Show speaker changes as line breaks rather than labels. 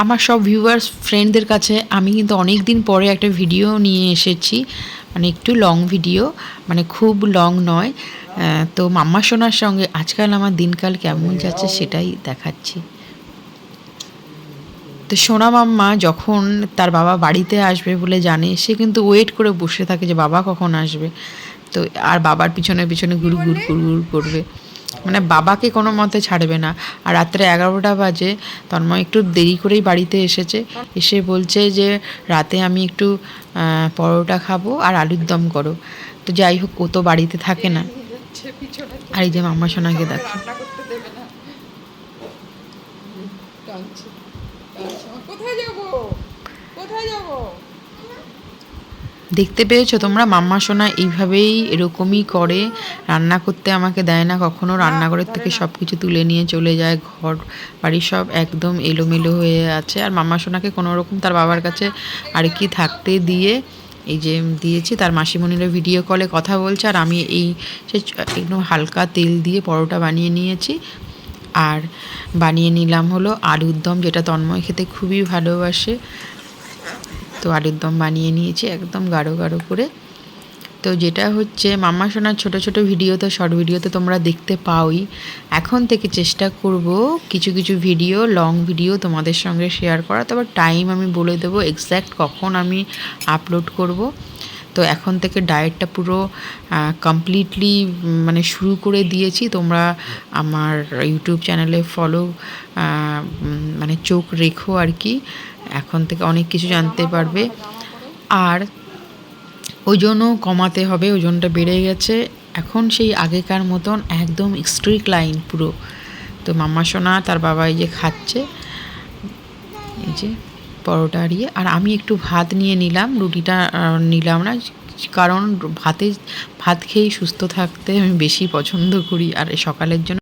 আমার সব ভিউয়ার্স ফ্রেন্ডদের কাছে আমি কিন্তু অনেক দিন পরে একটা ভিডিও নিয়ে এসেছি, মানে একটু লং ভিডিও, মানে খুব লং নয়। তো মাম্মা সোনার সঙ্গে আজকাল আমার দিনকাল কেমন যাচ্ছে সেটাই দেখাচ্ছি। তো সোনা মাম্মা যখন তার বাবা বাড়িতে আসবে বলে জানে, সে কিন্তু ওয়েট করে বসে থাকে যে বাবা কখন আসবে। তো আর বাবার পিছনে পিছনে ঘুর ঘুর ঘুর ঘুর করবে, মানে বাবাকে কোনো মতে ছাড়বে না। আর রাত্রে 11টা বাজে, তন্ময় একটু দেরি করেই বাড়িতে এসেছে, এসে বলছে যে রাতে আমি একটু পরোটা খাবো আর আলুর দম করো। তো যাই হোক, ও তো বাড়িতে থাকে না। আর এই যে মাম্মা সোনাকে দেখো,
কোথায় যাব, কোথায় যাব?
দেখতে পেয়েছো তোমরা, মাম্মা সোনা এইভাবেই এরকমই করে, রান্না করতে আমাকে দেয় না কখনো। রান্নাঘরের থেকে সব কিছু তুলে নিয়ে চলে যায়, ঘর বাড়ি সব একদম এলোমেলো হয়ে আছে। আর মাম্মা সোনাকে কোনো রকম তার বাবার কাছে আর কি থাকতে দিয়ে এই যে দিয়েছি, তার মাসিমণিরা ভিডিও কলে কথা বলছে, আর আমি এই সে একদম হালকা তেল দিয়ে পরোটা বানিয়ে নিয়েছি। আর বানিয়ে নিলাম হলো আলুর দম, যেটা তন্ময় খেতে খুবই ভালোবাসে। তো আলুর দম বানিয়ে নিয়েছি একদম গাঢ় গাঢ় করে। তো যেটা হচ্ছে মাম্মা সোনার ছোটো ছোটো ভিডিওতে, শর্ট ভিডিওতে তোমরা দেখতে পাওই। এখন থেকে চেষ্টা করব কিছু কিছু ভিডিও, লং ভিডিও তোমাদের সঙ্গে শেয়ার করা। তবে টাইম আমি বলে দেবো এক্স্যাক্ট কখন আমি আপলোড করব। তো এখন থেকে ডায়েটটা পুরো কমপ্লিটলি মানে শুরু করে দিয়েছি। তোমরা আমার ইউটিউব চ্যানেলে ফলো মানে চোখ রেখো আর কি, এখন থেকে অনেক কিছু জানতে পারবে। আর ওজনও কমাতে হবে, ওজনটা বেড়ে গেছে এখন, সেই আগেকার মতন একদম স্ট্রিক্ট লাইন পুরো। তো মাম্মা সোনা তার বাবা এই যে খাচ্ছে, এই যে পরোটা দিয়ে। আর আমি একটু ভাত নিয়ে নিলাম, রুটিটা নিলাম না, কারণ ভাত খেয়েই সুস্থ থাকতে আমি বেশি পছন্দ করি। আর সকালের জন্য